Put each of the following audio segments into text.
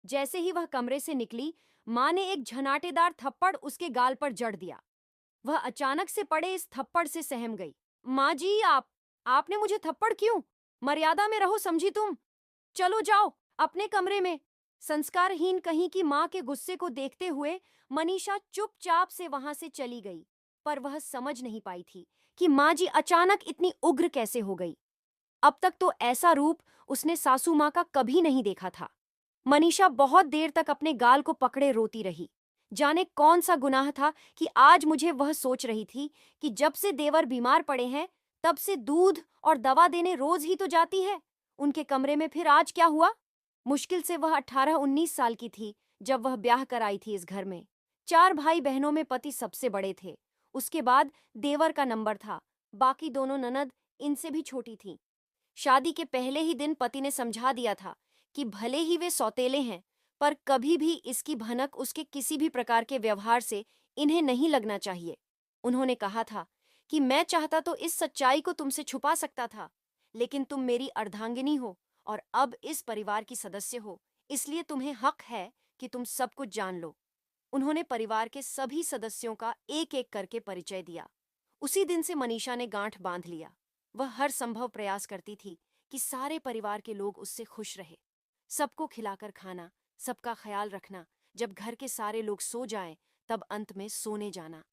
जैसे ही वह कमरे से निकली, माँ ने एक झनाटेदार थप्पड़ उसके गाल पर जड़ दिया। वह अचानक से पड़े इस थप्पड़ से सहम गई। माँ जी, आपने मुझे थप्पड़ क्यों? मर्यादा में रहो, समझी तुम? चलो जाओ अपने कमरे में। संस्कारहीन कहीं की माँ के गुस्से को देखते हुए मनीषा चुपचाप से वहां से चली गई। पर वह समझ नहीं पाई थी कि माँ जी अचानक इतनी उग्र कैसे हो गई। अब तक तो ऐसा रूप उसने सासू माँ का कभी नहीं देखा था। मनीषा बहुत देर तक अपने गाल को पकड़े रोती रही। जाने कौन सा गुनाह था कि आज मुझे वह सोच रही थी कि जब से देवर बीमार पड़े हैं, तब से दूध और दवा देने रोज ही तो जाती है उनके कमरे में। फिर आज क्या हुआ? मुश्किल से वह 18-19 साल की थी जब वह ब्याह कर आई थी इस घर में। 4 भाई बहनों में पति सबसे बड़े थे। उसके बाद देवर का नंबर था। बाकी दोनों ननद इनसे भी छोटी थीं। शादी के पहले ही दिन पति ने समझा दिया था कि भले ही वे सौतेले हैं, पर कभी भी इसकी भनक उसके किसी भी प्रकार के व्यवहार से इन्हें नहीं लगना चाहिए। उन्होंने कहा था कि मैं चाहता तो इस सच्चाई को तुमसे छुपा सकता था, लेकिन तुम मेरी अर्धांगिनी हो और अब इस परिवार की सदस्य हो, इसलिए तुम्हें हक है कि तुम सब कुछ जान लो। उन्होंने परिवार के सभी सदस्यों का एक एक करके परिचय दिया। उसी दिन से मनीषा ने गांठ बांध लिया। वह हर संभव प्रयास करती थी कि सारे परिवार के लोग उससे खुश रहे। सबको खिलाकर खाना, सबका ख्याल रखना, जब घर के सारे लोग सो जाएं, तब अंत में सोने जाना।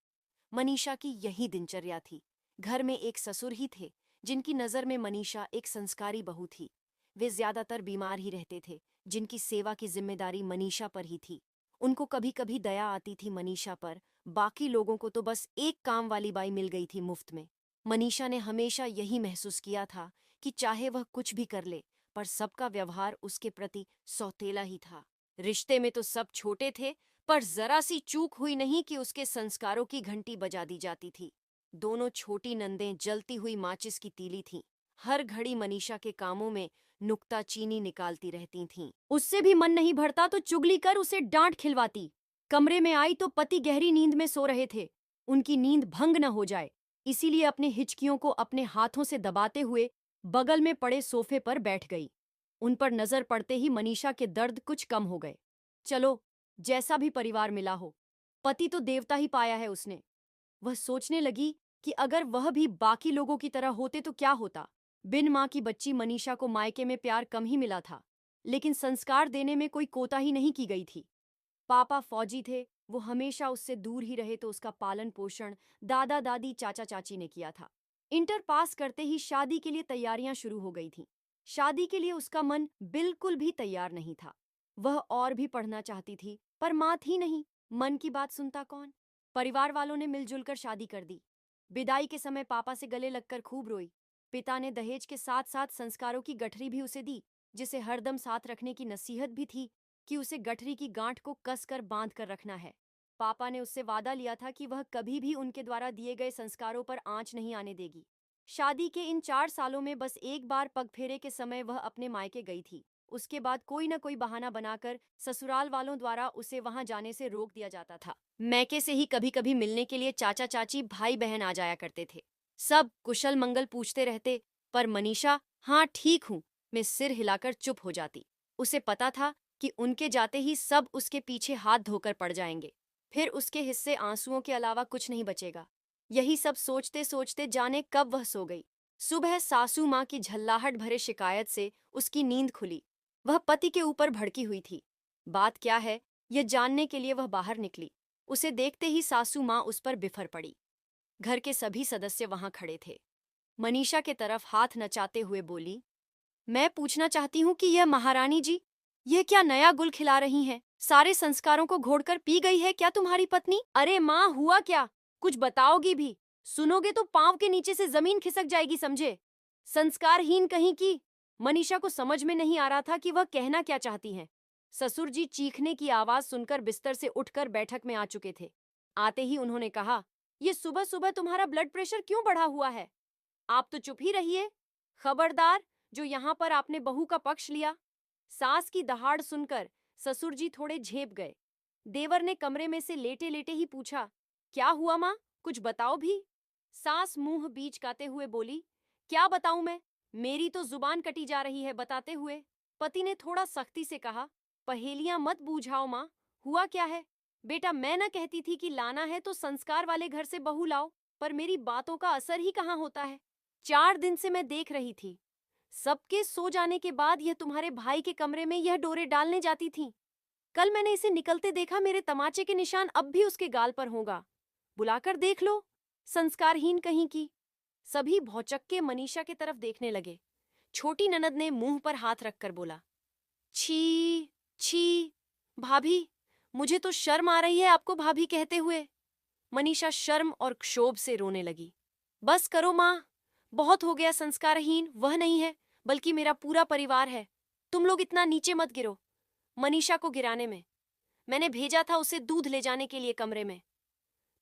मनीषा की यही दिनचर्या थी। घर में एक ससुर ही थे जिनकी नज़र में मनीषा एक संस्कारी बहू थी। वे ज्यादातर बीमार ही रहते थे, जिनकी सेवा की जिम्मेदारी मनीषा पर ही थी। उनको कभी कभी दया आती थी मनीषा पर। बाकी लोगों को तो बस एक काम वाली बाई मिल गई थी मुफ्त में। मनीषा ने हमेशा यही महसूस किया था कि चाहे वह कुछ भी कर ले, पर सबका व्यवहार उसके प्रति सौतेला ही था। रिश्ते में तो सब छोटे थे, पर जरा सी चूक हुई नहीं कि उसके संस्कारों की घंटी बजा दी जाती थी। दोनों छोटी नंदें जलती हुई माचिस की तीली थीं। हर घड़ी मनीषा के कामों में नुक्ताचीनी निकालती रहती थीं। उससे भी मन नहीं भरता तो चुगली कर उसे डांट खिलवाती। कमरे में आई तो पति गहरी नींद में सो रहे थे। उनकी नींद भंग न हो जाए, इसीलिए अपने हिचकियों को अपने हाथों से दबाते हुए बगल में पड़े सोफे पर बैठ गई। उन पर नजर पड़ते ही मनीषा के दर्द कुछ कम हो गए। चलो, जैसा भी परिवार मिला हो, पति तो देवता ही पाया है उसने। वह सोचने लगी कि अगर वह भी बाकी लोगों की तरह होते तो क्या होता। बिन माँ की बच्ची मनीषा को मायके में प्यार कम ही मिला था, लेकिन संस्कार देने में कोई कोताही नहीं की गई थी। पापा फौजी थे, वो हमेशा उससे दूर ही रहे तो उसका पालन पोषण दादा दादी चाचा चाची ने किया था। इंटर पास करते ही शादी के लिए तैयारियां शुरू हो गई थीं। शादी के लिए उसका मन बिल्कुल भी तैयार नहीं था। वह और भी पढ़ना चाहती थी, पर माँ थी नहीं, मन की बात सुनता कौन। परिवार वालों ने मिलजुल कर शादी कर दी। विदाई के समय पापा से गले लगकर खूब रोई। पिता ने दहेज के साथ साथ संस्कारों की गठरी भी उसे दी, जिसे हरदम साथ रखने की नसीहत भी थी कि उसे गठरी की गांठ को कस कर बांध कर रखना है। पापा ने उससे वादा लिया था कि वह कभी भी उनके द्वारा दिए गए संस्कारों पर आंच नहीं आने देगी। शादी के इन 4 सालों में बस एक बार पगफेरे के समय वह अपने मायके गई थी। उसके बाद कोई न कोई बहाना बनाकर ससुराल वालों द्वारा उसे वहां जाने से रोक दिया जाता था। मैके से ही कभी कभी मिलने के लिए चाचा चाची भाई बहन आ जाया करते थे। सब कुशल मंगल पूछते रहते, पर मनीषा हाँ ठीक हूँ में सिर हिलाकर चुप हो जाती। उसे पता था कि उनके जाते ही सब उसके पीछे हाथ धोकर पड़ जाएंगे। फिर उसके हिस्से आंसुओं के अलावा कुछ नहीं बचेगा। यही सब सोचते सोचते जाने कब वह सो गई। सुबह सासू माँ की झल्लाहट भरे शिकायत से उसकी नींद खुली। वह पति के ऊपर भड़की हुई थी। बात क्या है, यह जानने के लिए वह बाहर निकली। उसे देखते ही सासू माँ उस पर बिफर पड़ी। घर के सभी सदस्य वहां खड़े थे। मनीषा के तरफ हाथ नचाते हुए बोली, मैं पूछना चाहती हूँ कि यह महारानी जी, यह क्या नया गुल खिला रही हैं? सारे संस्कारों को घोड़कर पी गई है क्या तुम्हारी पत्नी? अरे माँ, हुआ क्या? कुछ बताओगी भी? सुनोगे तो पांव के नीचे से जमीन खिसक जाएगी, समझे? संस्कारहीन कहीं की। मनीषा को समझ में नहीं आ रहा था कि वह कहना क्या चाहती हैं। ससुर जी चीखने की आवाज सुनकर बिस्तर से उठकर बैठक में आ चुके थे। आते ही उन्होंने कहा, ये सुबह सुबह तुम्हारा ब्लड प्रेशर क्यों बढ़ा हुआ है? आप तो चुप ही रहिए। खबरदार, जो यहाँ पर आपने बहू का पक्ष लिया। सास की दहाड़ सुनकर ससुर जी थोड़े झेप गए। देवर ने कमरे में से लेटे लेटे ही पूछा, क्या हुआ माँ, कुछ बताओ भी। सास मुंह बीचकाते हुए बोली, क्या बताऊं मैं, मेरी तो जुबान कटी जा रही है बताते हुए। पति ने थोड़ा सख्ती से कहा, पहेलियां मत बूझाओ माँ, हुआ क्या है? बेटा, मैं ना कहती थी कि लाना है तो संस्कार वाले घर से बहू लाओ, पर मेरी बातों का असर ही कहाँ होता है। 4 दिन से मैं देख रही थी, सबके सो जाने के बाद यह तुम्हारे भाई के कमरे में यह डोरे डालने जाती थी। कल मैंने इसे निकलते देखा, मेरे तमाचे के निशान अब भी उसके गाल पर होगा। बुलाकर देख लो, संस्कारहीन कहीं की। सभी भौचक्के मनीषा की तरफ देखने लगे। छोटी ननद ने मुंह पर हाथ रखकर बोला, छी छी भाभी, मुझे तो शर्म आ रही है आपको भाभी कहते हुए। मनीषा शर्म और क्षोभ से रोने लगी। बस करो माँ, बहुत हो गया। संस्कारहीन वह नहीं है, बल्कि मेरा पूरा परिवार है। तुम लोग इतना नीचे मत गिरो। मनीषा को गिराने में मैंने भेजा था उसे दूध ले जाने के लिए कमरे में।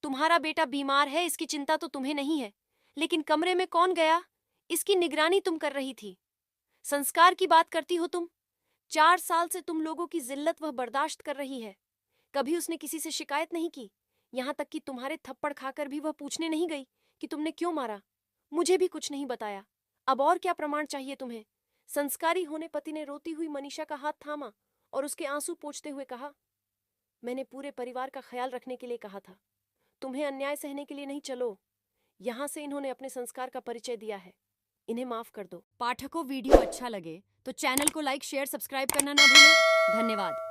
तुम्हारा बेटा बीमार है, इसकी चिंता तो तुम्हें नहीं है, लेकिन कमरे में कौन गया इसकी निगरानी तुम कर रही थी। संस्कार की बात करती हो तुम। 4 साल से तुम लोगों की जिल्लत वह बर्दाश्त कर रही है। कभी उसने किसी से शिकायत नहीं की, यहाँ तक कि तुम्हारे थप्पड़ खाकर भी वह पूछने नहीं गई कि तुमने क्यों मारा। मुझे भी कुछ नहीं बताया। अब और क्या प्रमाण चाहिए तुम्हें? संस्कारी होने पति ने रोती हुई मनीषा का हाथ थामा और उसके आंसू पोंछते हुए कहा, मैंने पूरे परिवार का ख्याल रखने के लिए कहा था, तुम्हें अन्याय सहने के लिए नहीं। चलो, यहाँ से इन्होंने अपने संस्कार का परिचय दिया है, इन्हें माफ कर दो। पाठकों, वीडियो अच्छा लगे तो चैनल को लाइक शेयर सब्सक्राइब करना ना भूलें। धन्यवाद।